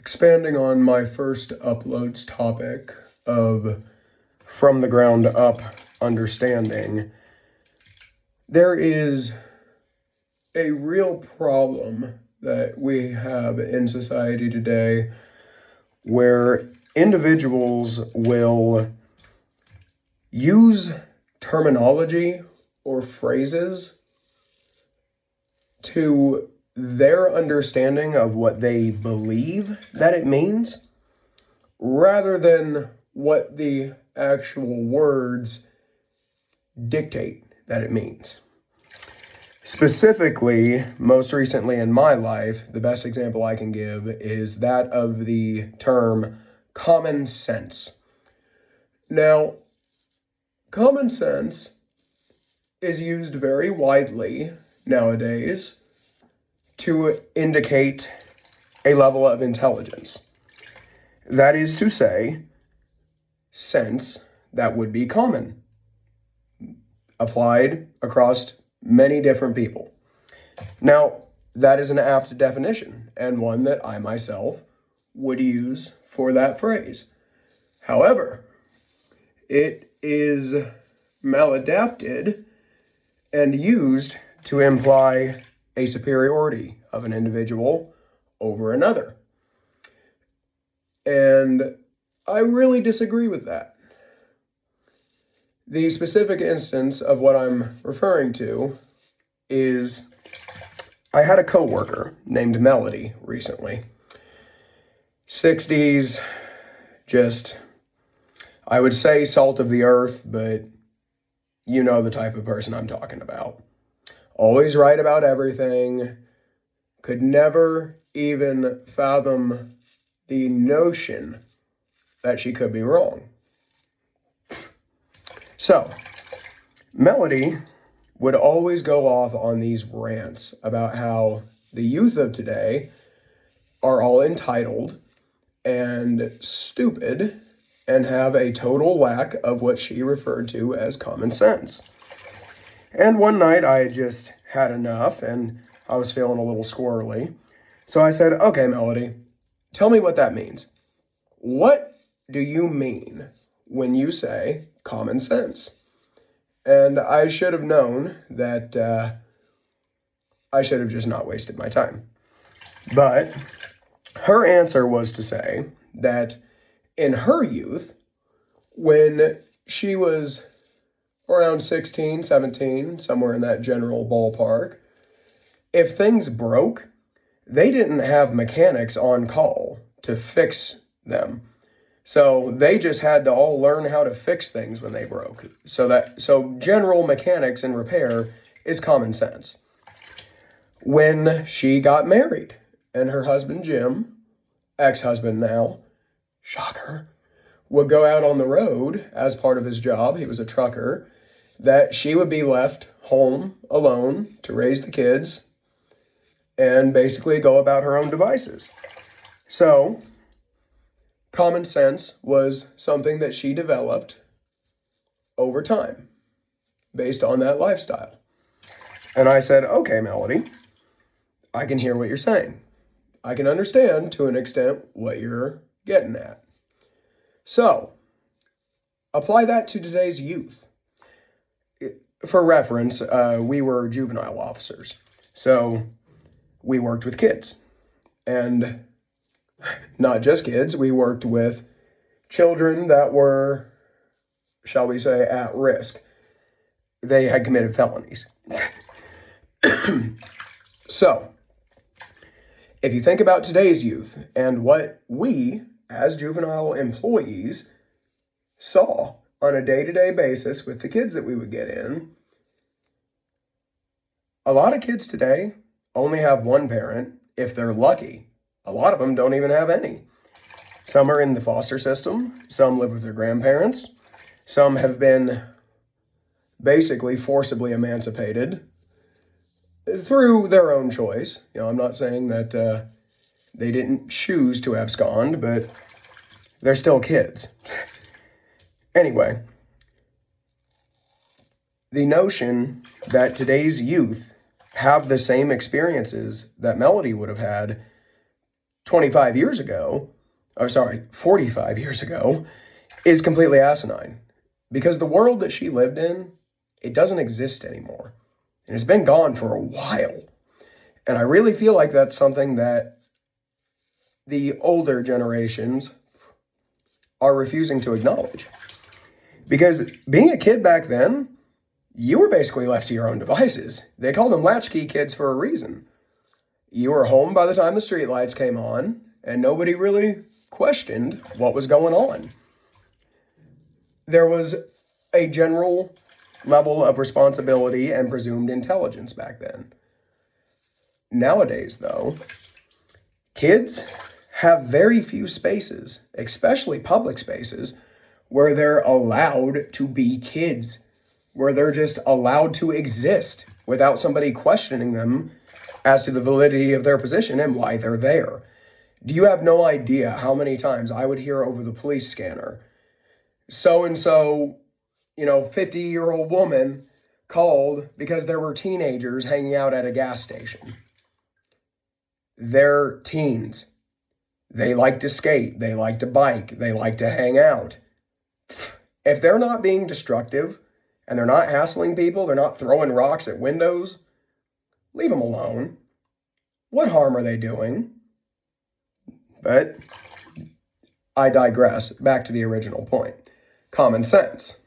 Expanding on my first uploads topic of from the ground up understanding, there is a real problem that we have in society today where individuals will use terminology or phrases to their understanding of what they believe that it means, rather than what the actual words dictate that it means. Specifically, most recently in my life, the best example I can give is that of the term common sense. Now, common sense is used very widely nowadays to indicate a level of intelligence. That is to say, sense that would be common, applied across many different people. Now, that is an apt definition, and one that I myself would use for that phrase. However, it is maladapted and used to imply a superiority of an individual over another. And I really disagree with that. The specific instance of what I'm referring to is I had a coworker named Melody recently. 60s, just, I would say salt of the earth, but you know the type of person I'm talking about. Always right about everything, could never even fathom the notion that she could be wrong. So, Melody would always go off on these rants about how the youth of today are all entitled and stupid and have a total lack of what she referred to as common sense. And one night I just had enough and I was feeling a little squirrely. So I said, okay, Melody, tell me what that means. What do you mean when you say common sense? And I should have known that I should have just not wasted my time. But her answer was to say that in her youth, when she was around 16, 17, somewhere in that general ballpark, if things broke, they didn't have mechanics on call to fix them. So they just had to all learn how to fix things when they broke. So general mechanics and repair is common sense. When she got married and her husband Jim, ex-husband now, shocker, would go out on the road as part of his job, he was a trucker, that she would be left home alone to raise the kids and basically go about her own devices. So, common sense was something that she developed over time based on that lifestyle. And I said, okay, Melody, I can hear what you're saying. I can understand to an extent what you're getting at. So, apply that to today's youth. For reference, we were juvenile officers. So, we worked with kids. And not just kids, we worked with children that were, shall we say, at risk. They had committed felonies. So, if you think about today's youth and what we, as juvenile employees, saw on a day-to-day basis with the kids that we would get in, a lot of kids today only have one parent if they're lucky. A lot of them don't even have any. Some are in the foster system, some live with their grandparents, some have been basically forcibly emancipated through their own choice. You know, I'm not saying that they didn't choose to abscond, but they're still kids. Anyway, the notion that today's youth have the same experiences that Melody would have had 25 years ago, or sorry, 45 years ago, is completely asinine. Because the world that she lived in, it doesn't exist anymore. And it's been gone for a while. And I really feel like that's something that the older generations are refusing to acknowledge. Because being a kid back then, you were basically left to your own devices. They called them latchkey kids for a reason. You were home by the time the streetlights came on, and nobody really questioned what was going on. There was a general level of responsibility and presumed intelligence back then. Nowadays, though, kids have very few spaces, especially public spaces, where they're allowed to be kids, where they're just allowed to exist without somebody questioning them as to the validity of their position and why they're there. Do you have no idea how many times I would hear over the police scanner, so-and-so, 50-year-old woman called because there were teenagers hanging out at a gas station. They're teens. They like to skate. They like to bike. They like to hang out. If they're not being destructive and they're not hassling people, they're not throwing rocks at windows, leave them alone. What harm are they doing? But I digress. Back to the original point. Common sense.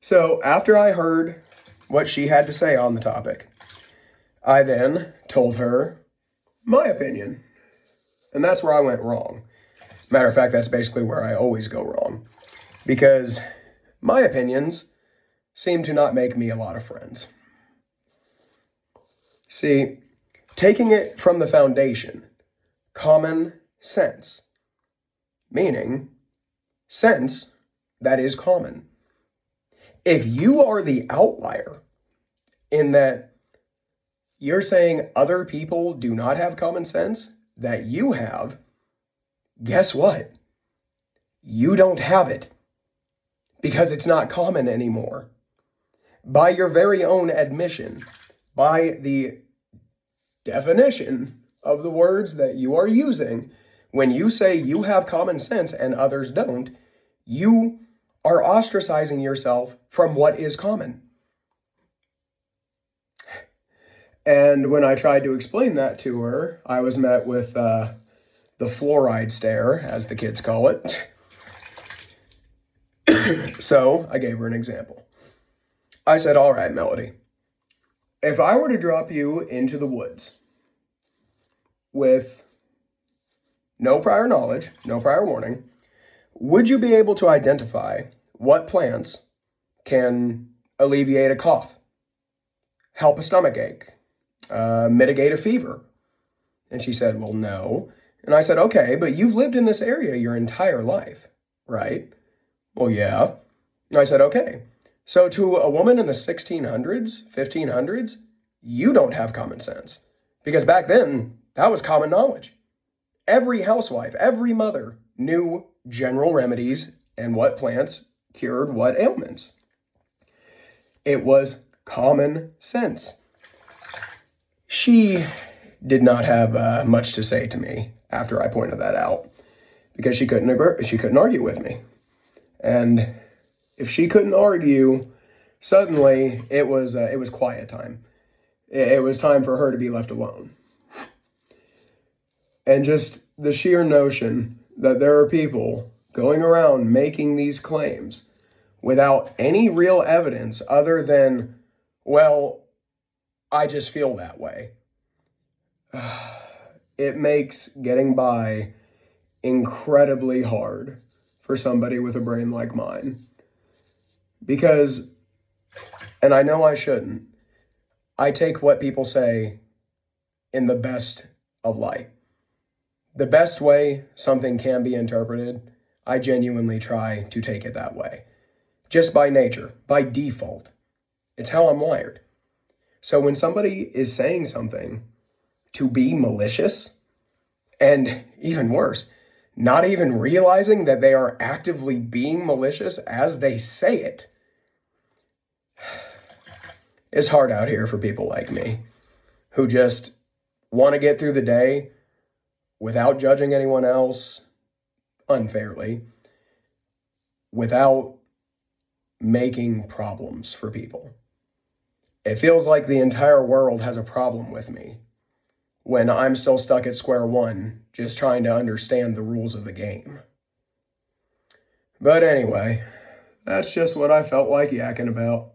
So after I heard what she had to say on the topic, I then told her my opinion. And that's where I went wrong. Matter of fact, that's basically where I always go wrong. Because my opinions seem to not make me a lot of friends. See, taking it from the foundation, common sense, meaning sense that is common. If you are the outlier in that you're saying other people do not have common sense that you have, guess what? You don't have it because it's not common anymore. By your very own admission, by the definition of the words that you are using, when you say you have common sense and others don't, you are ostracizing yourself from what is common. And when I tried to explain that to her, I was met with the fluoride stare, as the kids call it. So I gave her an example. I said, all right, Melody, if I were to drop you into the woods with no prior knowledge, no prior warning, would you be able to identify what plants can alleviate a cough, help a stomach ache, mitigate a fever? And she said, well, no. And I said, okay, but you've lived in this area your entire life, right? Well, yeah. And I said, okay. So to a woman in the 1600s, 1500s, you don't have common sense. Because back then, that was common knowledge. Every housewife, every mother knew general remedies and what plants cured what ailments. It was common sense. She did not have much to say to me after I pointed that out because she couldn't argue with me. And if she couldn't argue, suddenly it was quiet time. It was time for her to be left alone. And just the sheer notion that there are people going around making these claims without any real evidence other than, well, I just feel that way. It makes getting by incredibly hard for somebody with a brain like mine. Because, and I know I shouldn't, I take what people say in the best of light. The best way something can be interpreted, I genuinely try to take it that way. Just by nature, by default. It's how I'm wired. So when somebody is saying something to be malicious, and even worse, not even realizing that they are actively being malicious as they say it, it's hard out here for people like me who just want to get through the day without judging anyone else unfairly, without making problems for people. It feels like the entire world has a problem with me when I'm still stuck at square one, just trying to understand the rules of the game. But anyway, that's just what I felt like yakking about.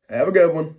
Have a good one.